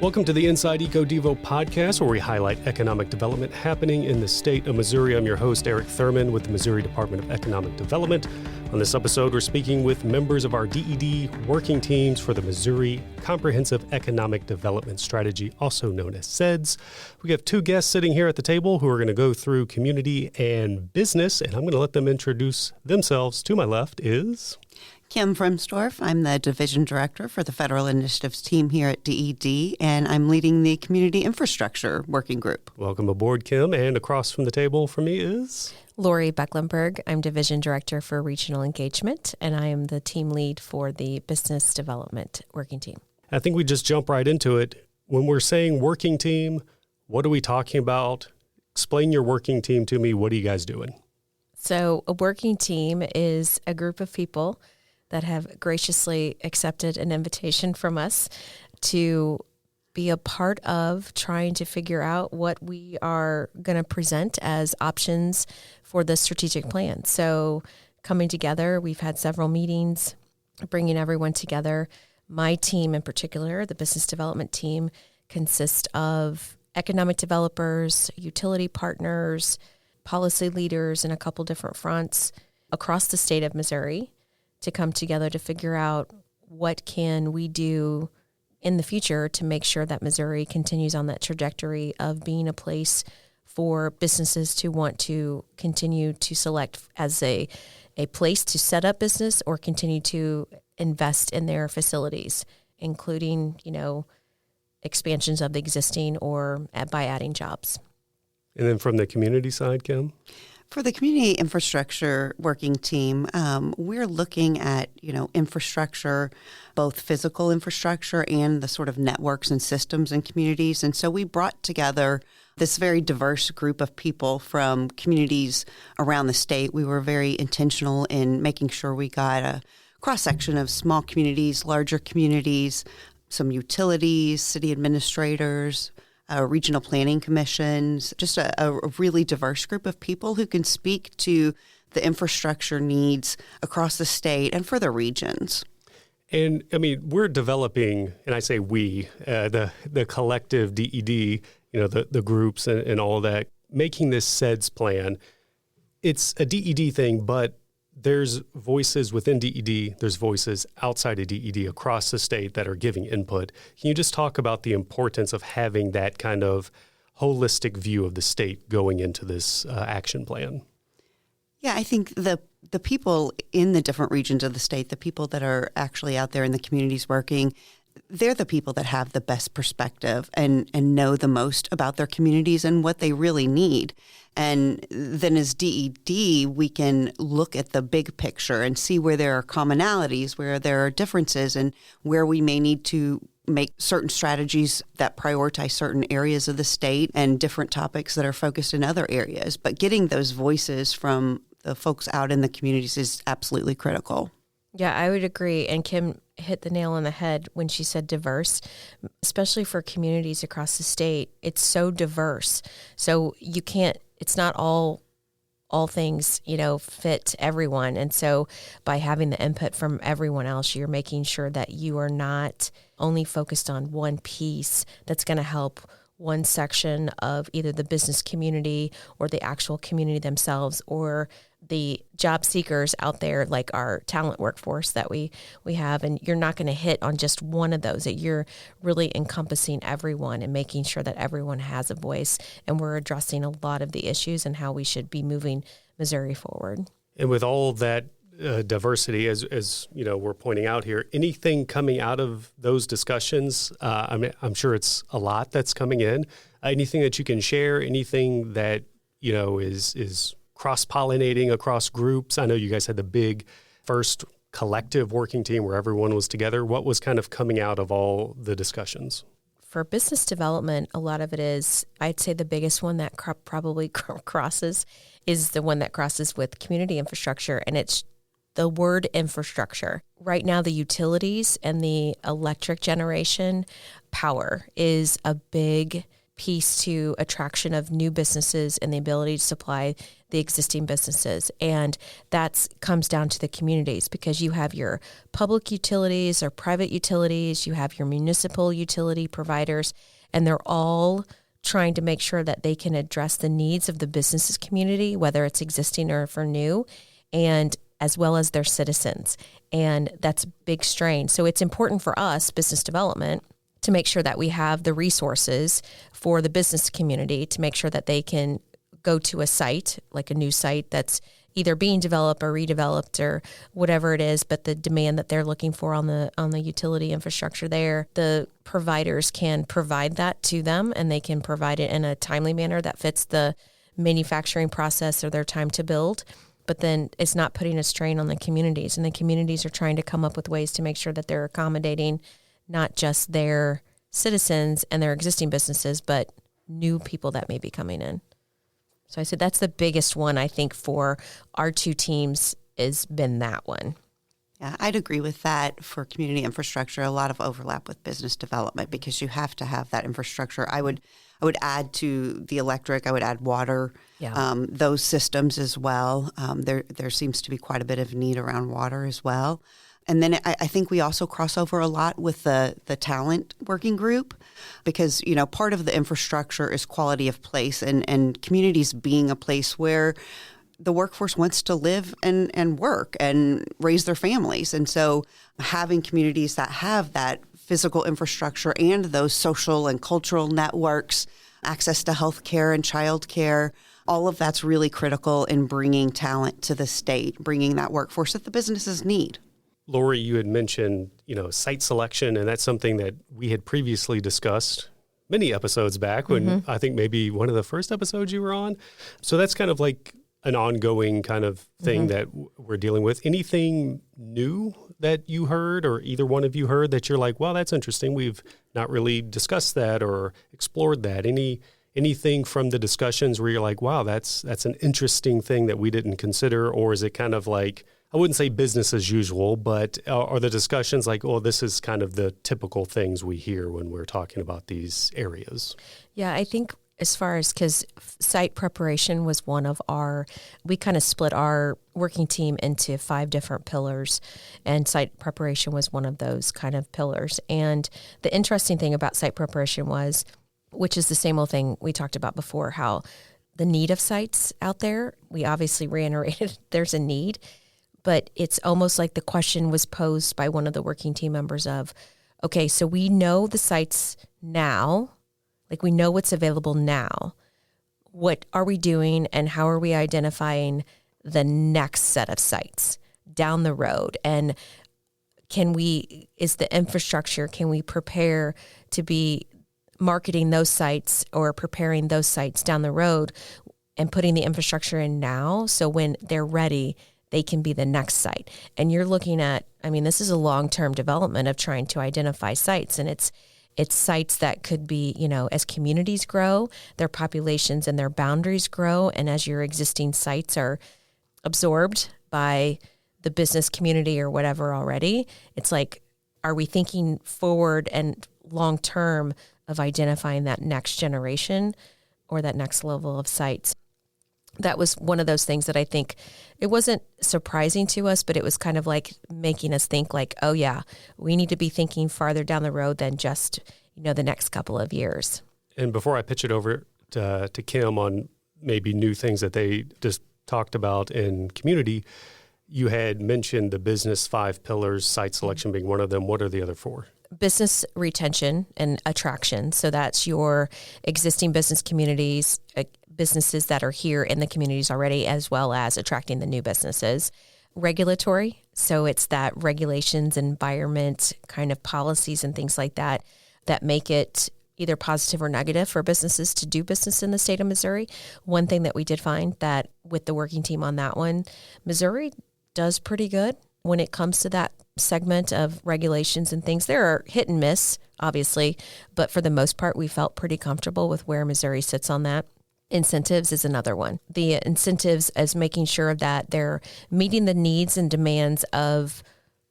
Welcome to the Inside EcoDevo podcast, where we highlight economic development happening in the state of Missouri. I'm your host, Eric Thurman, with the Missouri Department of Economic Development. On this episode, we're speaking with members of our DED working teams for the Missouri Comprehensive Economic Development Strategy, also known as CEDS. We have two guests sitting here at the table who are going to go through community and business, and I'm going to let them introduce themselves. To my left is Kim Froemsdorf. I'm the Division Director for the Federal Initiatives team here at DED, and I'm leading the Community Infrastructure Working Group. Welcome aboard, Kim. And across from the table for me is Lori Becklenberg. I'm Division Director for Regional Engagement, and I am the team lead for the Business Development Working Team. I think we just jump right into it. When we're saying working team, what are we talking about? Explain your working team to me. What are you guys doing? So a working team is a group of people that have graciously accepted an invitation from us to be a part of trying to figure out what we are going to present as options for the strategic plan. So coming together, we've had several meetings, bringing everyone together. My team in particular, the business development team, consists of economic developers, utility partners, policy leaders in a couple different fronts across the state of Missouri, to come together to figure out what can we do in the future to make sure that Missouri continues on that trajectory of being a place for businesses to want to continue to select as a place to set up business or continue to invest in their facilities, including, expansions of the existing or by adding jobs. And then from the community side, Kim? For the Community Infrastructure Working Team, we're looking at, infrastructure, both physical infrastructure and the sort of networks and systems in communities. And so we brought together this very diverse group of people from communities around the state. We were very intentional in making sure we got a cross-section of small communities, larger communities, some utilities, city administrators, regional planning commissions, just a really diverse group of people who can speak to the infrastructure needs across the state and for the regions. And we're developing, and I say we, the collective DED, the groups and all that, making this CEDS plan. It's a DED thing, but there's voices within DED, there's voices outside of DED across the state that are giving input. Can you just talk about the importance of having that kind of holistic view of the state going into this action plan? Yeah, I think the people in the different regions of the state, the people that are actually out there in the communities working, they're the people that have the best perspective and know the most about their communities and what they really need. And then as DED, we can look at the big picture and see where there are commonalities, where there are differences, and where we may need to make certain strategies that prioritize certain areas of the state and different topics that are focused in other areas. But getting those voices from the folks out in the communities is absolutely critical. Yeah, I would agree. And Kim hit the nail on the head when she said diverse, especially for communities across the state. It's so diverse. So you can't, it's not all things, fit everyone. And so by having the input from everyone else, you're making sure that you are not only focused on one piece that's going to help one section of either the business community or the actual community themselves or the job seekers out there, like our talent workforce that we have. And you're not going to hit on just one of those, that you're really encompassing everyone and making sure that everyone has a voice. And we're addressing a lot of the issues and how we should be moving Missouri forward. And with all of that diversity, as we're pointing out here, anything coming out of those discussions, I'm sure it's a lot that's coming in. Anything that you can share, anything that, is cross-pollinating across groups. I know you guys had the big first collective working team where everyone was together. What was kind of coming out of all the discussions? For business development, a lot of it is, I'd say the biggest one that probably crosses is the one that crosses with community infrastructure, and it's the word infrastructure. Right now, the utilities and the electric generation power is a big piece to attraction of new businesses and the ability to supply the existing businesses. And that comes down to the communities, because you have your public utilities or private utilities, you have your municipal utility providers, and they're all trying to make sure that they can address the needs of the businesses community, whether it's existing or for new, and as well as their citizens. And that's a big strain. So it's important for us, business development, to make sure that we have the resources for the business community to make sure that they can go to a site, like a new site that's either being developed or redeveloped or whatever it is, but the demand that they're looking for on the utility infrastructure there, the providers can provide that to them, and they can provide it in a timely manner that fits the manufacturing process or their time to build. But then it's not putting a strain on the communities, and the communities are trying to come up with ways to make sure that they're accommodating not just their citizens and their existing businesses, but new people that may be coming in. So I said that's the biggest one, I think, for our two teams has been that one. Yeah, I'd agree with that. For community infrastructure, a lot of overlap with business development, because you have to have that infrastructure. I would add to the electric, I would add water, those systems as well. There seems to be quite a bit of need around water as well. And then I think we also cross over a lot with the talent working group, because, part of the infrastructure is quality of place and communities being a place where the workforce wants to live and work and raise their families. And so having communities that have that physical infrastructure and those social and cultural networks, access to healthcare and childcare, all of that's really critical in bringing talent to the state, bringing that workforce that the businesses need. Lori, you had mentioned, site selection, and that's something that we had previously discussed many episodes back when I think maybe one of the first episodes you were on. So that's kind of like an ongoing kind of thing that we're dealing with. Anything new that you heard, or either one of you heard, that you're like, well, that's interesting, we've not really discussed that or explored that? Anything from the discussions where you're like, wow, that's an interesting thing that we didn't consider? Or is it kind of like, I wouldn't say business as usual, but are the discussions like, oh, this is kind of the typical things we hear when we're talking about these areas? Yeah, I think as far as, because site preparation was one of we kind of split our working team into 5 different pillars, and site preparation was one of those kind of pillars. And the interesting thing about site preparation was, which is the same old thing we talked about before, how the need of sites out there, we obviously reiterated there's a need, but it's almost like the question was posed by one of the working team members of, okay, so we know the sites now, like we know what's available now. What are we doing, and how are we identifying the next set of sites down the road? And can we prepare to be marketing those sites or preparing those sites down the road and putting the infrastructure in now, so when they're ready, they can be the next site? And you're looking at, this is a long-term development of trying to identify sites, and it's sites that could be, as communities grow, their populations and their boundaries grow, and as your existing sites are absorbed by the business community or whatever already, it's like, are we thinking forward and long-term of identifying that next generation or that next level of sites? That was one of those things that I think it wasn't surprising to us, but it was kind of like making us think like, oh yeah, we need to be thinking farther down the road than just, the next couple of years. And before I pitch it over to Kim on maybe new things that they just talked about in community, you had mentioned the business 5 pillars, site selection being one of them. What are the other 4? Business retention and attraction. So that's your existing business communities, businesses that are here in the communities already, as well as attracting the new businesses. Regulatory. So it's that regulations, environment, kind of policies and things like that make it either positive or negative for businesses to do business in the state of Missouri. One thing that we did find that with the working team on that one, Missouri does pretty good when it comes to that segment of regulations and things. There are hit and miss, obviously, but for the most part, we felt pretty comfortable with where Missouri sits on that. Incentives is another one. The incentives as making sure that they're meeting the needs and demands of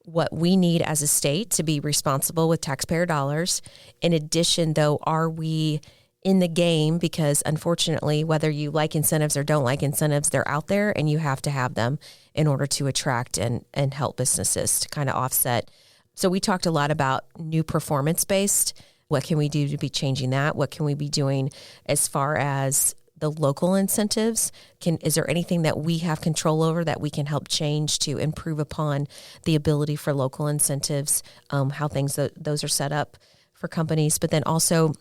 what we need as a state to be responsible with taxpayer dollars. In addition, though, are we in the game because unfortunately, whether you like incentives or don't like incentives, they're out there and you have to have them in order to attract and help businesses to kind of offset. So we talked a lot about new performance-based. What can we do to be changing that? What can we be doing as far as the local incentives? Is there anything that we have control over that we can help change to improve upon the ability for local incentives, how those are set up for companies? But then also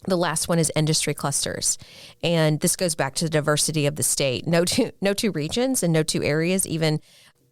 the last one is industry clusters. And this goes back to the diversity of the state. No two regions and no two areas, even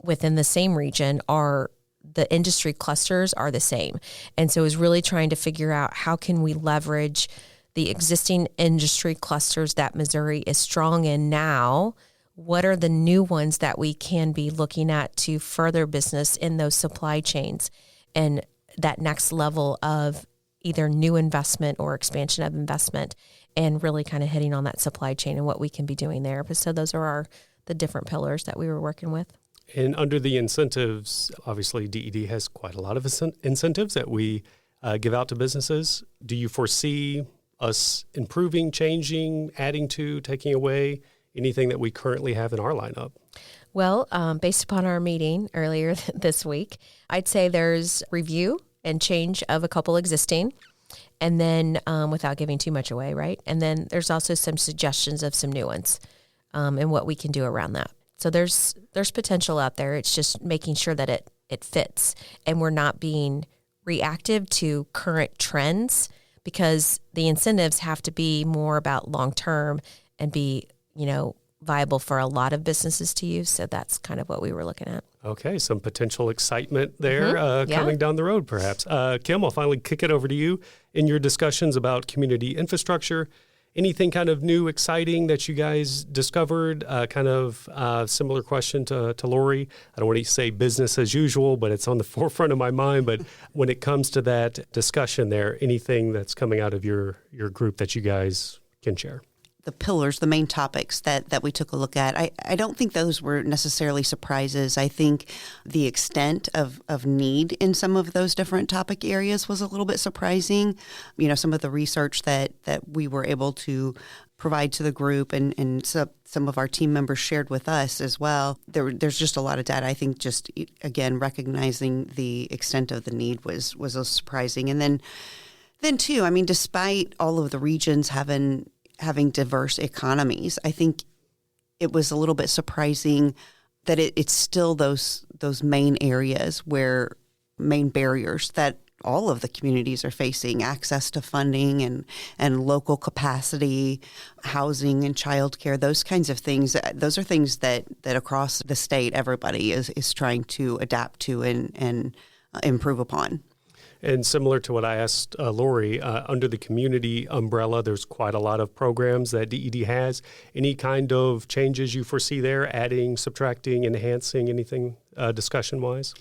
within the same region, are the industry clusters are the same. And so it's really trying to figure out how can we leverage the existing industry clusters that Missouri is strong in now. What are the new ones that we can be looking at to further business in those supply chains and that next level of either new investment or expansion of investment, and really kind of hitting on that supply chain and what we can be doing there. But so those are the different pillars that we were working with. And under the incentives, obviously DED has quite a lot of incentives that we give out to businesses. Do you foresee us improving, changing, adding to, taking away anything that we currently have in our lineup? Well, based upon our meeting earlier this week, I'd say there's review and change of a couple existing, and then without giving too much away, right? And then there's also some suggestions of some new ones and what we can do around that. So there's potential out there. It's just making sure that it fits and we're not being reactive to current trends, because the incentives have to be more about long-term and be, viable for a lot of businesses to use. So that's kind of what we were looking at. Okay, some potential excitement there coming down the road, perhaps. Kim, I'll finally kick it over to you. In your discussions about community infrastructure, anything kind of new, exciting that you guys discovered? Similar question to Lori. I don't want to say business as usual, but it's on the forefront of my mind. But when it comes to that discussion there, anything that's coming out of your group that you guys can share? The pillars, the main topics that we took a look at, I don't think those were necessarily surprises. I think the extent of need in some of those different topic areas was a little bit surprising. Some of the research that we were able to provide to the group and some of our team members shared with us as well. There's just a lot of data. I think just, again, recognizing the extent of the need was surprising. And then too, despite all of the regions having diverse economies, I think it was a little bit surprising that it's still those main areas main barriers that all of the communities are facing: access to funding and local capacity, housing and childcare, those kinds of things. Those are things that across the state, everybody is trying to adapt to and improve upon. And similar to what I asked Lori, under the community umbrella, there's quite a lot of programs that DED has. Any kind of changes you foresee there, adding, subtracting, enhancing, anything discussion-wise?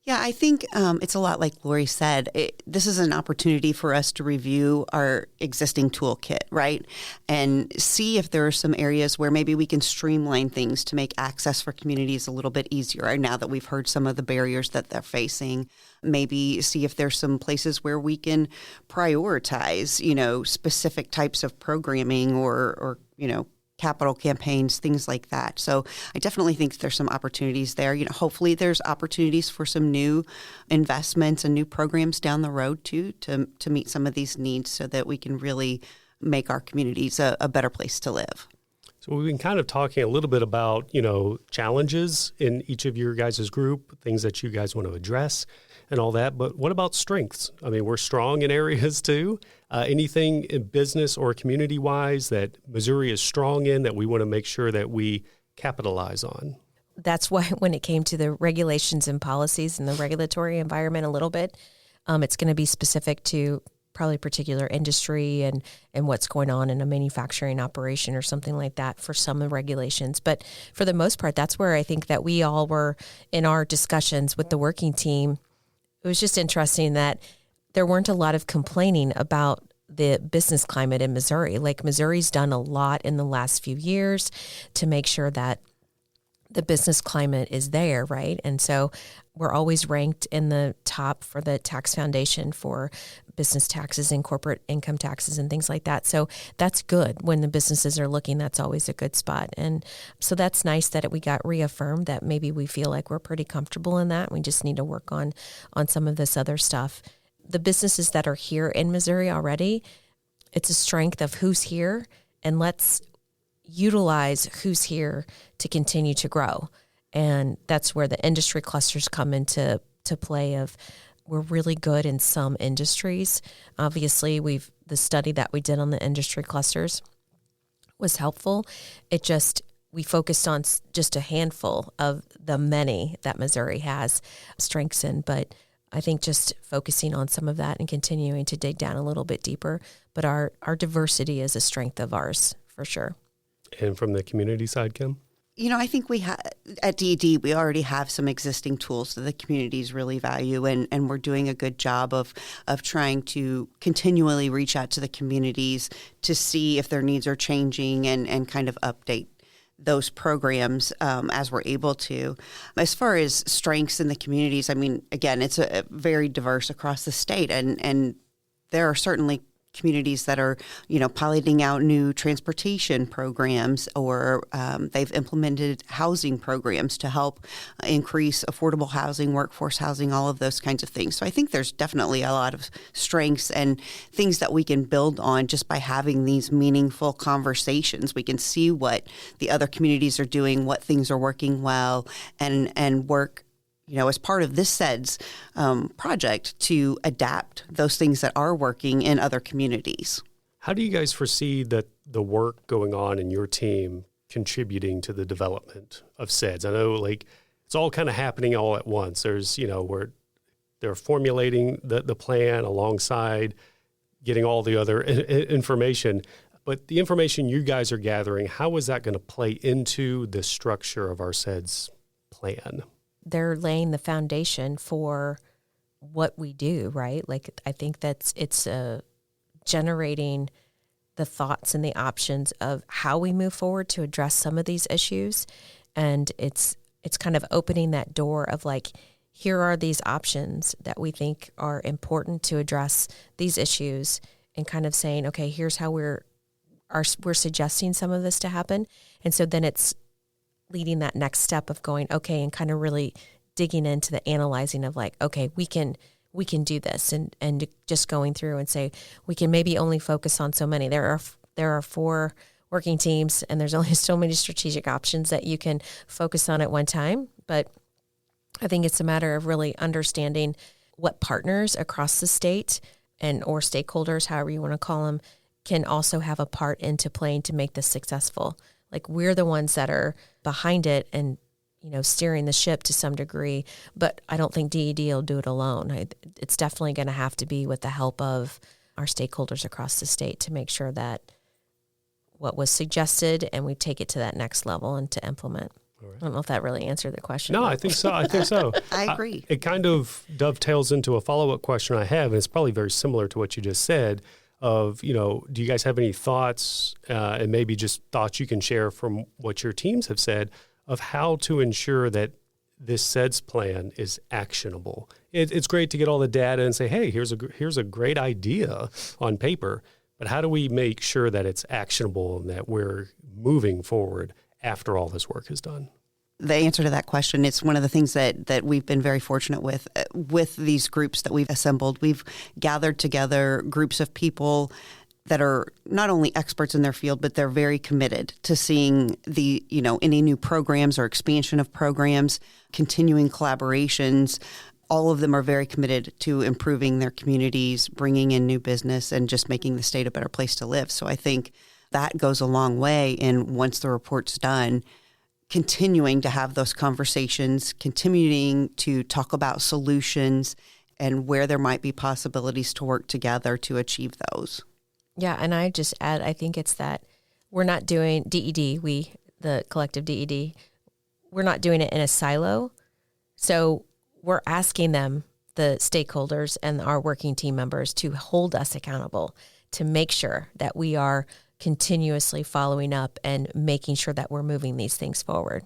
Yeah, I think it's a lot like Lori said. This is an opportunity for us to review our existing toolkit, right? And see if there are some areas where maybe we can streamline things to make access for communities a little bit easier. Now that we've heard some of the barriers that they're facing, maybe see if there's some places where we can prioritize, specific types of programming or capital campaigns, things like that. So I definitely think there's some opportunities there. Hopefully there's opportunities for some new investments and new programs down the road too, to meet some of these needs so that we can really make our communities a better place to live. So we've been kind of talking a little bit about, challenges in each of your guys' group, things that you guys want to address and all that. But what about strengths? We're strong in areas too. Anything in business or community-wise that Missouri is strong in that we want to make sure that we capitalize on? That's why when it came to the regulations and policies and the regulatory environment a little bit, it's going to be specific to probably particular industry and what's going on in a manufacturing operation or something like that for some of the regulations. But for the most part, that's where I think that we all were in our discussions with the working team. It was just interesting that there weren't a lot of complaining about the business climate in Missouri. Like Missouri's done a lot in the last few years to make sure that the business climate is there, right? And so we're always ranked in the top for the tax foundation for business taxes and corporate income taxes and things like that. So that's good. When the businesses are looking, that's always a good spot. And so that's nice that we got reaffirmed that maybe we feel like we're pretty comfortable in that. We just need to work on some of this other stuff. The businesses that are here in Missouri already, it's a strength of who's here, and let's utilize who's here to continue to grow. And that's where the industry clusters come into play of we're really good in some industries. Obviously, the study that we did on the industry clusters was helpful. We focused on just a handful of the many that Missouri has strengths in, but I think just focusing on some of that and continuing to dig down a little bit deeper. But our diversity is a strength of ours for sure. And from the community side, Kim? I think at DED, we already have some existing tools that the communities really value, and we're doing a good job of trying to continually reach out to the communities to see if their needs are changing and kind of update those programs as we're able to. As far as strengths in the communities, I mean, again, it's a very diverse across the state, and there are certainly communities that are, piloting out new transportation programs, or they've implemented housing programs to help increase affordable housing, workforce housing, all of those kinds of things. So I think there's definitely a lot of strengths and things that we can build on just by having these meaningful conversations. We can see what the other communities are doing, what things are working well, and work as part of this CEDS project to adapt those things that are working in other communities. How do you guys foresee that the work going on in your team contributing to the development of CEDS? I know it's all kind of happening all at once. There's, where they're formulating the plan alongside getting all the other information. But the information you guys are gathering, how is that going to play into the structure of our CEDS plan? They're laying the foundation for what we do, right? I think it's generating the thoughts and the options of how we move forward to address some of these issues. And it's kind of opening that door of here are these options that we think are important to address these issues, and kind of saying, okay, here's how we're suggesting some of this to happen. And so then it's leading that next step of going, okay, and kind of really digging into the analyzing of okay, we can do this, and just going through and say, we can maybe only focus on so many. There are 4 working teams, and there's only so many strategic options that you can focus on at one time. But I think it's a matter of really understanding what partners across the state or stakeholders, however you want to call them, can also have a part into playing to make this successful. We're the ones that are behind it and, steering the ship to some degree, but I don't think DED will do it alone. It's definitely going to have to be with the help of our stakeholders across the state to make sure that what was suggested and we take it to that next level and to implement. Right. I don't know if that really answered the question. No, I think so. I agree. It kind of dovetails into a follow-up question I have, and it's probably very similar to what you just said. Do you guys have any thoughts and maybe just thoughts you can share from what your teams have said of how to ensure that this CEDS plan is actionable? It's great to get all the data and say, hey, here's a great idea on paper, but how do we make sure that it's actionable and that we're moving forward after all this work is done? The answer to that question, it's one of the things that we've been very fortunate with these groups that we've assembled. We've gathered together groups of people that are not only experts in their field, but they're very committed to seeing any new programs or expansion of programs, continuing collaborations. All of them are very committed to improving their communities, bringing in new business, and just making the state a better place to live. So I think that goes a long way. And once the report's done, continuing to have those conversations, continuing to talk about solutions and where there might be possibilities to work together to achieve those. Yeah, and I just add, I think it's that we're not doing DED, the collective DED, we're not doing it in a silo. So we're asking them, the stakeholders and our working team members, to hold us accountable, to make sure that we are continuously following up and making sure that we're moving these things forward.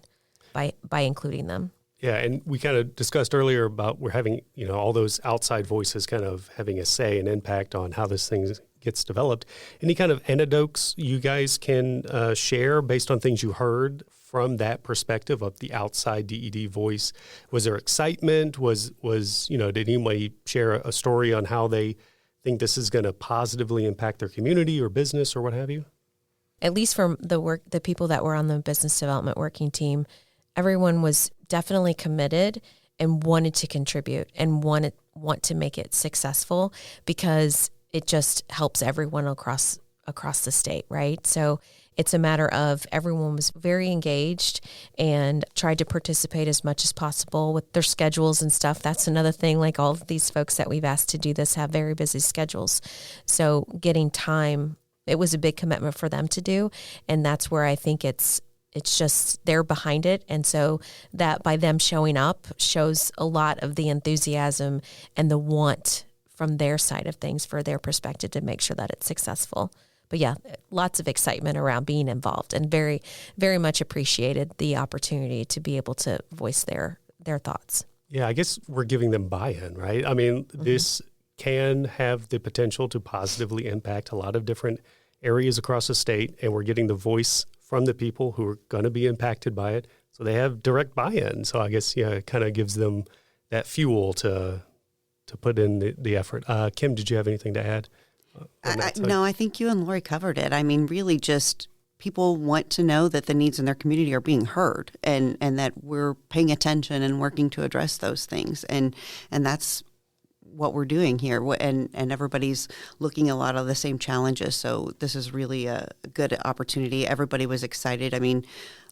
by including them. Yeah, and we kind of discussed earlier about we're having, all those outside voices kind of having a say and impact on how this thing gets developed. Any kind of anecdotes you guys can share based on things you heard from that perspective of the outside DED voice? Was there excitement? Did anybody share a story on how they think this is going to positively impact their community or business or what have you? At least from the people that were on the business development working team, everyone was definitely committed and wanted to contribute and want to make it successful because it just helps everyone across the state, right? So it's a matter of everyone was very engaged and tried to participate as much as possible with their schedules and stuff. That's another thing, like all of these folks that we've asked to do this have very busy schedules. So getting time, it was a big commitment for them to do. And that's where I think it's just they're behind it. And so that by them showing up shows a lot of the enthusiasm and the want from their side of things for their perspective to make sure that it's successful. But yeah, lots of excitement around being involved and very, very much appreciated the opportunity to be able to voice their thoughts. Yeah, I guess we're giving them buy-in, right? I mean, this can have the potential to positively impact a lot of different areas across the state, and we're getting the voice from the people who are going to be impacted by it. So they have direct buy-in. So I guess, it kind of gives them that fuel to put in the effort. Kim, did you have anything to add? No, I think you and Lori covered it. I mean, really just people want to know that the needs in their community are being heard and that we're paying attention and working to address those things. And that's what we're doing here. And everybody's looking at a lot of the same challenges. So this is really a good opportunity. Everybody was excited. I mean,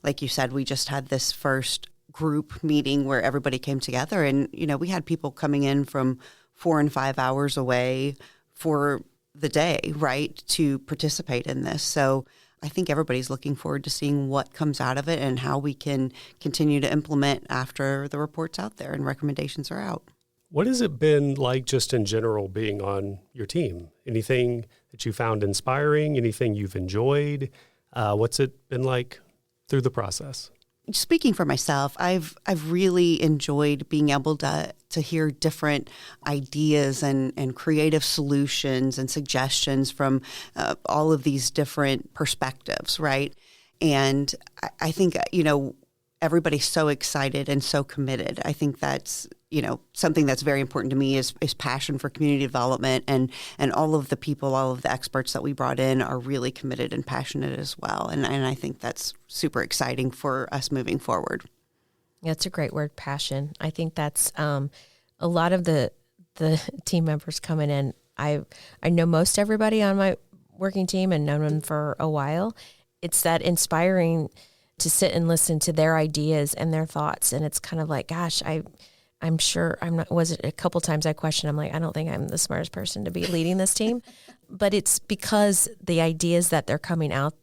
like you said, we just had this first group meeting where everybody came together and, we had people coming in from 4 and 5 hours away for the day, right, to participate in this. So I think everybody's looking forward to seeing what comes out of it and how we can continue to implement after the report's out there and recommendations are out. What has it been like just in general being on your team? Anything that you found inspiring? Anything you've enjoyed? What's it been like through the process? Speaking for myself, I've really enjoyed being able to hear different ideas and creative solutions and suggestions from all of these different perspectives, right? And I think, everybody's so excited and so committed. I think that's, something that's very important to me is passion for community development and all of the people, all of the experts that we brought in are really committed and passionate as well. And I think that's super exciting for us moving forward. That's a great word, passion. I think that's a lot of the team members coming in. I know most everybody on my working team and known them for a while. It's that inspiring to sit and listen to their ideas and their thoughts. And it's kind of like, gosh, I'm sure I'm not, was it a couple times I questioned, I'm like, I don't think I'm the smartest person to be leading this team, but it's because the ideas that they're coming out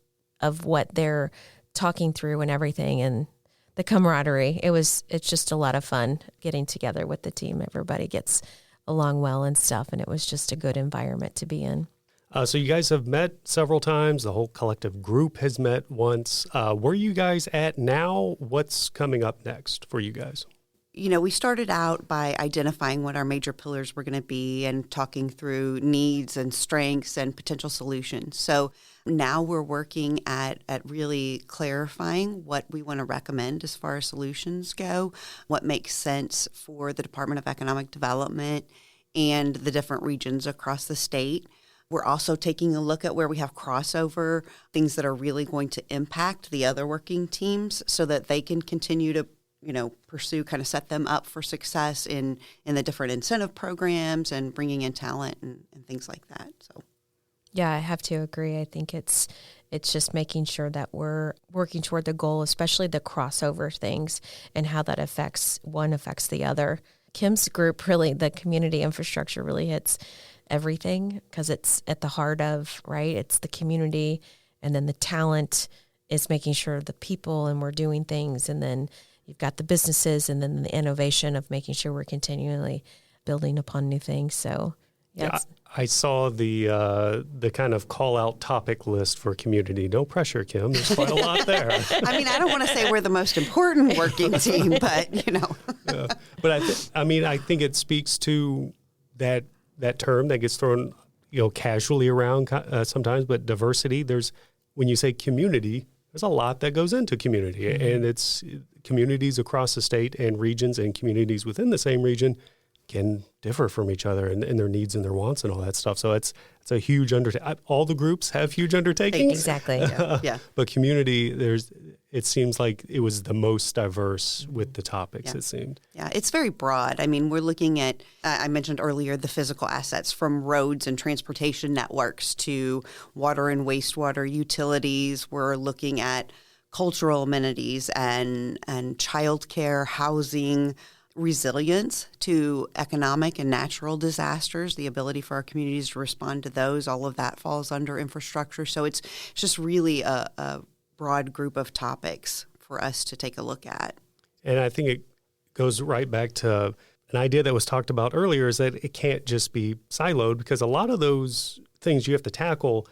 of what they're talking through and everything and the camaraderie, it's just a lot of fun getting together with the team. Everybody gets along well and stuff. And it was just a good environment to be in. So you guys have met several times. The whole collective group has met once. Where are you guys at now? What's coming up next for you guys? We started out by identifying what our major pillars were going to be and talking through needs and strengths and potential solutions. So now we're working at really clarifying what we want to recommend as far as solutions go, what makes sense for the Department of Economic Development and the different regions across the state. We're also taking a look at where we have crossover, things that are really going to impact the other working teams so that they can continue to pursue, kind of set them up for success in the different incentive programs and bringing in talent and things like that. So, yeah, I have to agree. I think it's just making sure that we're working toward the goal, especially the crossover things and how that affects the other. Kim's group, really, the community infrastructure really hits everything because it's at the heart of, right? It's the community, and then the talent is making sure the people and we're doing things, and then you've got the businesses and then the innovation of making sure we're continually building upon new things. So Yeah, I saw the kind of call out topic list for community. No pressure, Kim. There's quite a lot there. I mean, I don't want to say we're the most important working team, but Yeah. But I think it speaks to that term that gets thrown casually around sometimes. But diversity. When you say community, there's a lot that goes into community, and it's communities across the state and regions and communities within the same region can differ from each other and their needs and their wants and all that stuff. So it's a huge undertaking. All the groups have huge undertakings. Exactly. Yeah. But community, it seems like it was the most diverse with the topics, it seemed. Yeah, it's very broad. I mean, we're looking at, I mentioned earlier, the physical assets from roads and transportation networks to water and wastewater utilities. We're looking at cultural amenities and childcare, housing, resilience to economic and natural disasters, the ability for our communities to respond to those. All of that falls under infrastructure. So it's just really a broad group of topics for us to take a look at. And I think it goes right back to an idea that was talked about earlier, is that it can't just be siloed, because a lot of those things you have to tackle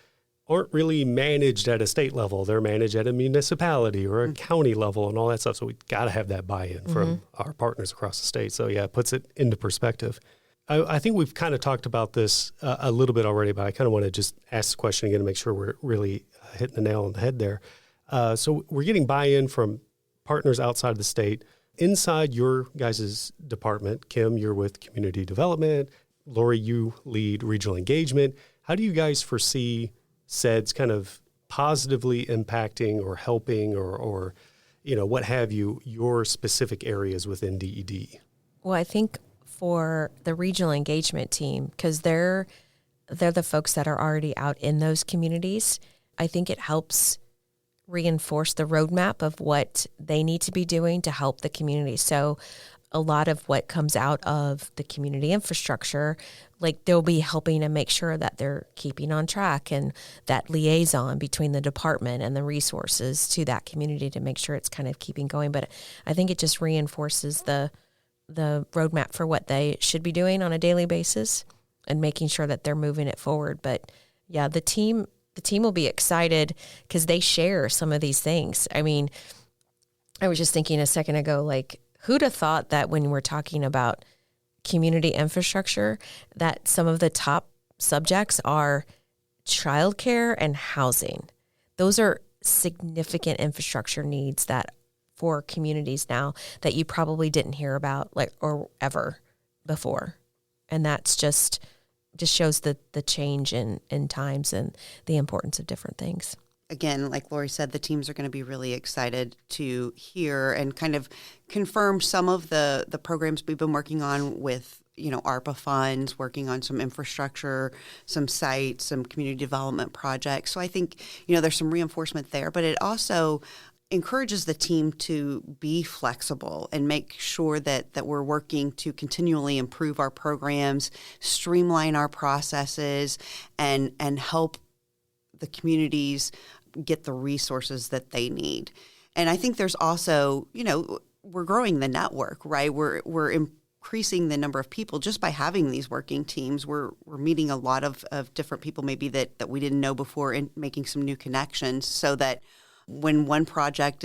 aren't really managed at a state level. They're managed at a municipality or a county level and all that stuff. So we've got to have that buy-in from our partners across the state. So yeah, it puts it into perspective. I think we've kind of talked about this a little bit already, but I kind of want to just ask the question again to make sure we're really hitting the nail on the head there. So we're getting buy-in from partners outside of the state. Inside your guys' department, Kim, you're with community development. Lori, you lead regional engagement. How do you guys foresee CEDS kind of positively impacting or helping or what have you, your specific areas within DED? Well, I think for the regional engagement team, because they're the folks that are already out in those communities, I think it helps reinforce the roadmap of what they need to be doing to help the community. So a lot of what comes out of the community infrastructure, like they'll be helping to make sure that they're keeping on track, and that liaison between the department and the resources to that community to make sure it's kind of keeping going. But I think it just reinforces the roadmap for what they should be doing on a daily basis and making sure that they're moving it forward. But yeah, the team will be excited because they share some of these things. I mean, I was just thinking a second ago, like, who'd have thought that when we're talking about community infrastructure, that some of the top subjects are childcare and housing. Those are significant infrastructure needs that for communities now that you probably didn't hear about or ever before. And that's just shows the change in times and the importance of different things. Again, like Lori said, the teams are going to be really excited to hear and kind of confirm some of the programs we've been working on with, ARPA funds, working on some infrastructure, some sites, some community development projects. So I think, there's some reinforcement there, but it also encourages the team to be flexible and make sure that we're working to continually improve our programs, streamline our processes, and help the communities get the resources that they need. And I think there's also, we're growing the network, right? We're increasing the number of people just by having these working teams. We're meeting a lot of different people maybe that we didn't know before and making some new connections so that when one project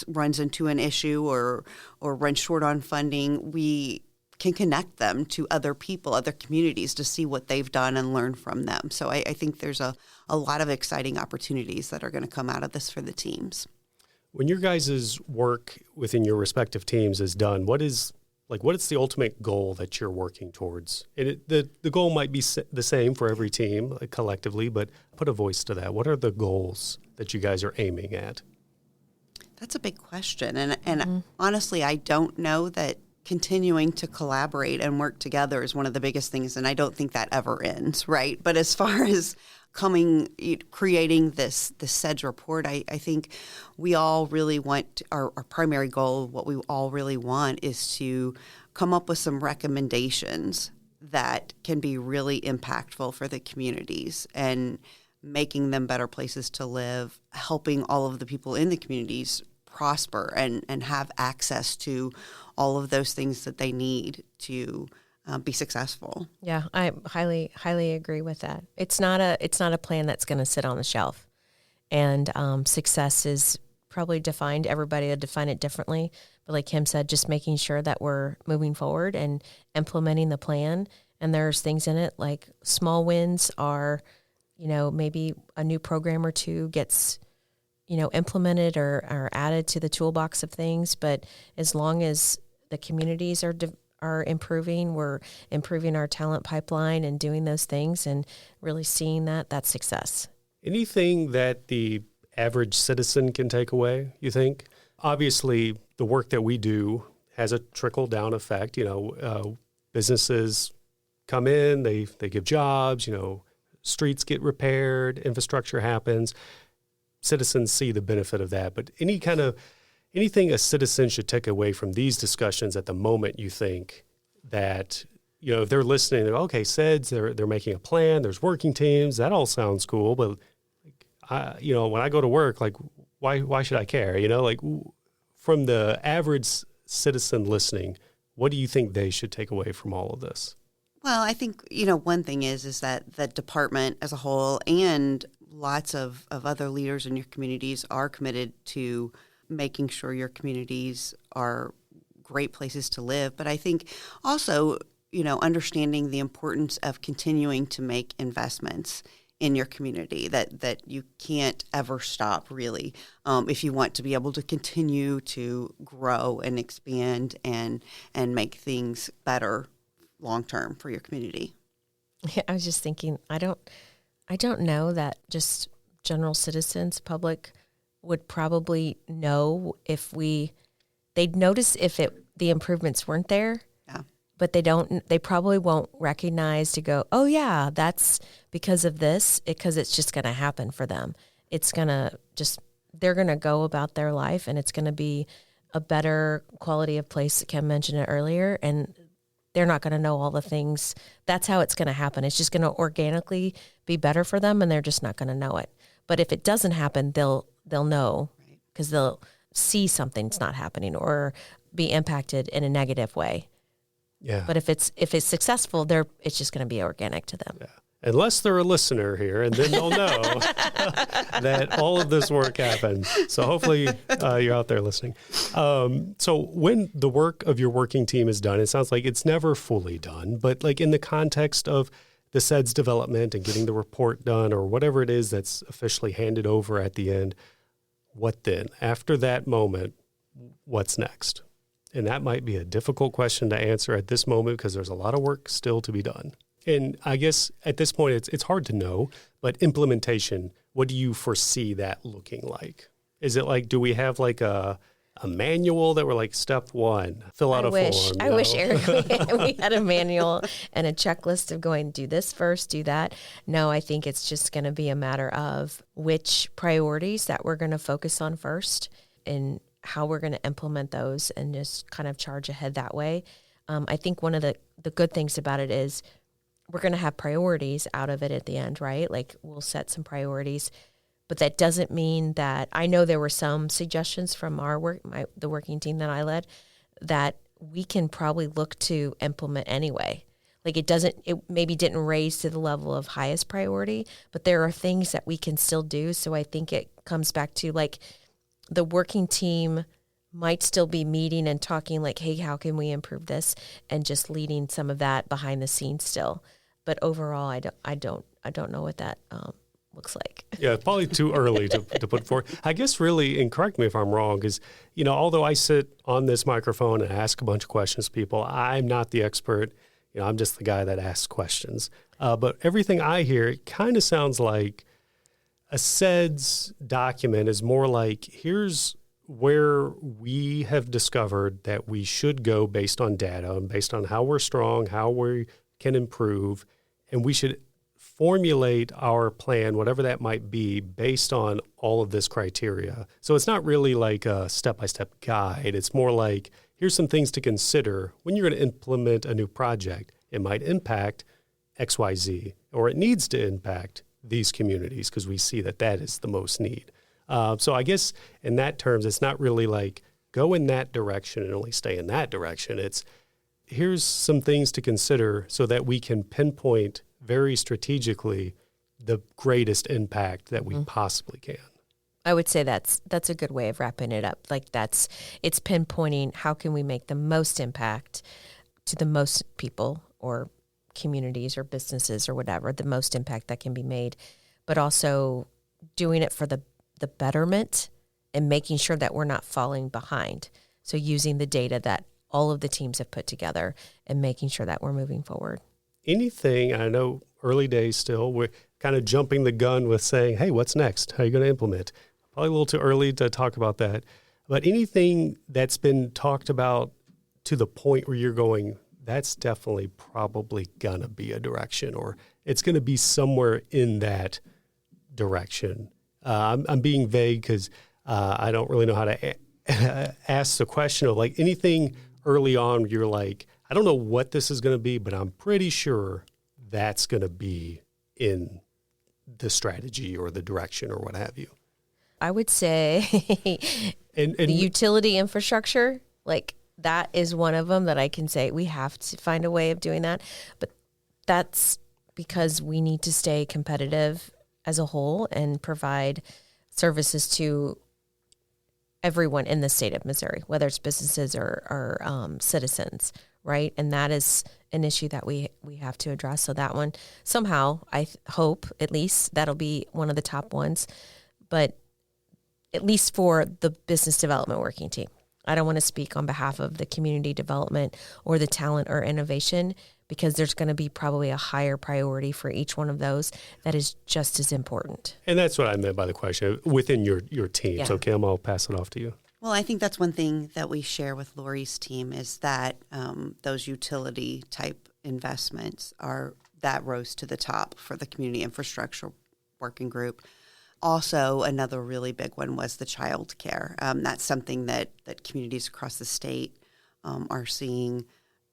runs into an issue or runs short on funding, we can connect them to other people, other communities to see what they've done and learn from them. So I think there's a lot of exciting opportunities that are going to come out of this for the teams. When your guys' work within your respective teams is done, what is the ultimate goal that you're working towards? The goal might be the same for every team collectively, but put a voice to that. What are the goals that you guys are aiming at? That's a big question. And honestly, I don't know that continuing to collaborate and work together is one of the biggest things, and I don't think that ever ends, right? But as far as creating this CEDS report, I think we all really want, our primary goal, what we all really want is to come up with some recommendations that can be really impactful for the communities and making them better places to live, helping all of the people in the communities prosper and have access to all of those things that they need to be successful. Yeah, I highly agree with that. It's not a plan that's going to sit on the shelf, and success is probably defined. Everybody will define it differently, but like Kim said, just making sure that we're moving forward and implementing the plan. And there's things in it like small wins are, maybe a new program or two gets, implemented or added to the toolbox of things. But as long as the communities are improving, we're improving our talent pipeline and doing those things and really seeing that's success. Anything that the average citizen can take away, you think? Obviously, the work that we do has a trickle-down effect. Businesses come in, they give jobs, streets get repaired, infrastructure happens. Citizens see the benefit of that. But anything a citizen should take away from these discussions at the moment, you think that, if they're listening, they're, okay, CEDS, they're making a plan, there's working teams, that all sounds cool, but when I go to work, like, why should I care? From the average citizen listening, what do you think they should take away from all of this? Well, I think, one thing is that the department as a whole and lots of other leaders in your communities are committed to making sure your communities are great places to live. But I think also, understanding the importance of continuing to make investments in your community, that you can't ever stop, really, if you want to be able to continue to grow and expand and make things better long-term for your community. Yeah, I was just thinking, I don't know that just general citizens, public, would probably know they'd notice if the improvements weren't there. Yeah. But they probably won't recognize to go, oh yeah, that's because of this, because it's just going to happen for them. They're going to go about their life, and it's going to be a better quality of place. Kim mentioned it earlier, and they're not going to know all the things. That's how it's going to happen. It's just going to organically be better for them, and they're just not going to know it. But if it doesn't happen, they'll know, because they'll see something's not happening or be impacted in a negative way. Yeah. But if it's successful, it's just going to be organic to them. Yeah. Unless they're a listener here, and then they'll know that all of this work happened. So hopefully you're out there listening. So when the work of your working team is done, it sounds like it's never fully done, but like in the context of the CEDS development and getting the report done or whatever it is that's officially handed over at the end, what then? After that moment, what's next? And that might be a difficult question to answer at this moment because there's a lot of work still to be done. And I guess at this point, it's hard to know, but implementation, what do you foresee that looking like? Is it like, do we have like a manual that we're like, step one, fill out a form? I wish, Eric, we had a manual and a checklist of going, do this first, do that. No, I think it's just going to be a matter of which priorities that we're going to focus on first and how we're going to implement those and just kind of charge ahead that way. I think one of the good things about it is we're going to have priorities out of it at the end, right? Like we'll set some priorities, but that doesn't mean that I know there were some suggestions from our work, the working team that I led, that we can probably look to implement anyway. Like it maybe didn't raise to the level of highest priority, but there are things that we can still do. So I think it comes back to like the working team might still be meeting and talking like, hey, how can we improve this? And just leading some of that behind the scenes still. But overall, I don't know what that looks like. Yeah, it's probably too early to put forward. I guess really, and correct me if I'm wrong, because, although I sit on this microphone and ask a bunch of questions to people, I'm not the expert. I'm just the guy that asks questions. But everything I hear, it kind of sounds like a CEDS document is more like, here's where we have discovered that we should go based on data and based on how we're strong, how we can improve, and we should formulate our plan, whatever that might be, based on all of this criteria. So it's not really like a step-by-step guide. It's more like, here's some things to consider when you're going to implement a new project. It might impact XYZ, or it needs to impact these communities because we see that is the most need. So I guess in that terms, it's not really like go in that direction and only stay in that direction. It's here's some things to consider so that we can pinpoint very strategically the greatest impact that we possibly can. I would say that's a good way of wrapping it up. Like it's pinpointing how can we make the most impact to the most people or communities or businesses or whatever, the most impact that can be made, but also doing it for the betterment and making sure that we're not falling behind. So using the data that all of the teams have put together and making sure that we're moving forward. Anything, I know early days still, we're kind of jumping the gun with saying, hey, what's next? How are you going to implement? Probably a little too early to talk about that. But anything that's been talked about to the point where you're going, that's definitely probably going to be a direction, or it's going to be somewhere in that direction. I'm being vague because I don't really know how to ask the question of like anything early on. You're like, I don't know what this is going to be, but I'm pretty sure that's going to be in the strategy or the direction or what have you. I would say and the utility infrastructure, like that is one of them that I can say we have to find a way of doing that. But that's because we need to stay competitive as a whole and provide services to everyone in the state of Missouri, whether it's businesses or citizens, right? And that is an issue that we have to address. So that one, somehow, I hope at least that'll be one of the top ones. But at least for the business development working team. I don't want to speak on behalf of the community development or the talent or innovation, because there's going to be probably a higher priority for each one of those that is just as important. And that's what I meant by the question, within your team. Yeah. So Kim, I'll pass it off to you. Well, I think that's one thing that we share with Lori's team is that those utility type investments that rose to the top for the community infrastructure working group. Also, another really big one was the child care. That's something that communities across the state are seeing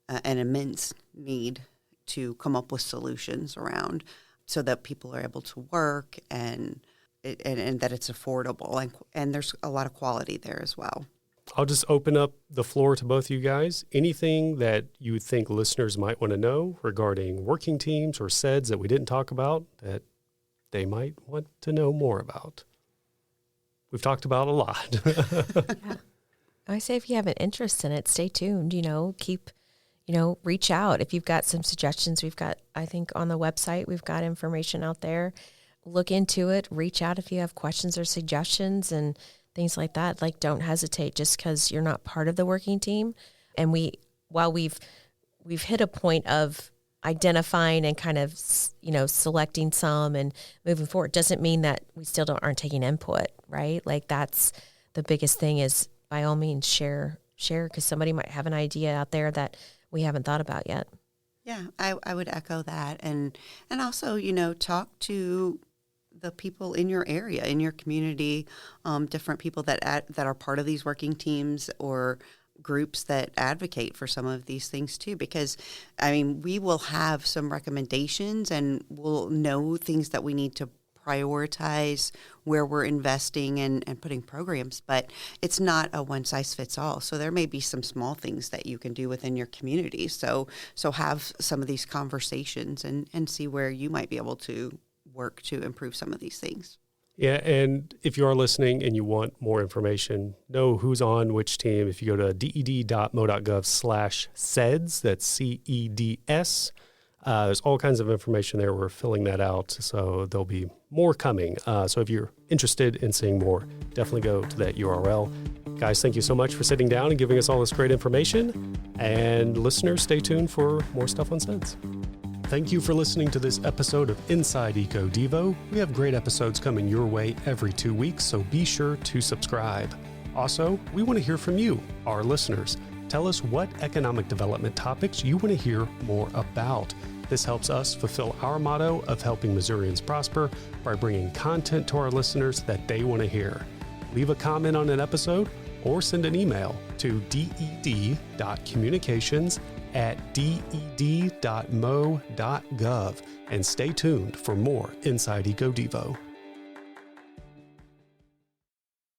an immense need to come up with solutions around so that people are able to work and that it's affordable. And there's a lot of quality there as well. I'll just open up the floor to both of you guys. Anything that you think listeners might want to know regarding working teams or CEDS that we didn't talk about that they might want to know more about? We've talked about a lot. Yeah. I say if you have an interest in it, stay tuned, reach out. If you've got some suggestions, we've got, I think on the website, we've got information out there. Look into it, reach out if you have questions or suggestions and things like that. Like, don't hesitate just because you're not part of the working team. And while we've hit a point of identifying and kind of, selecting some and moving forward, doesn't mean that we still aren't taking input, right? Like that's the biggest thing is by all means share because somebody might have an idea out there that we haven't thought about yet. Yeah, I would echo that. And also, talk to the people in your area, in your community, different people that are part of these working teams or groups that advocate for some of these things too, because we will have some recommendations and we'll know things that we need to prioritize where we're investing and putting programs, but it's not a one size fits all. So there may be some small things that you can do within your community. So have some of these conversations and see where you might be able to work to improve some of these things. Yeah, and if you are listening and you want more information, know who's on which team. If you go to ded.mo.gov/CEDS, that's CEDS, there's all kinds of information there. We're filling that out, so there'll be more coming. So if you're interested in seeing more, definitely go to that URL. Guys, thank you so much for sitting down and giving us all this great information. And listeners, stay tuned for more stuff on CEDS. Thank you for listening to this episode of Inside Eco Devo. We have great episodes coming your way every 2 weeks, so be sure to subscribe. Also, we want to hear from you, our listeners. Tell us what economic development topics you want to hear more about. This helps us fulfill our motto of helping Missourians prosper by bringing content to our listeners that they want to hear. Leave a comment on an episode or send an email to ded.communications@ded.mo.gov and stay tuned for more Inside Eco Devo.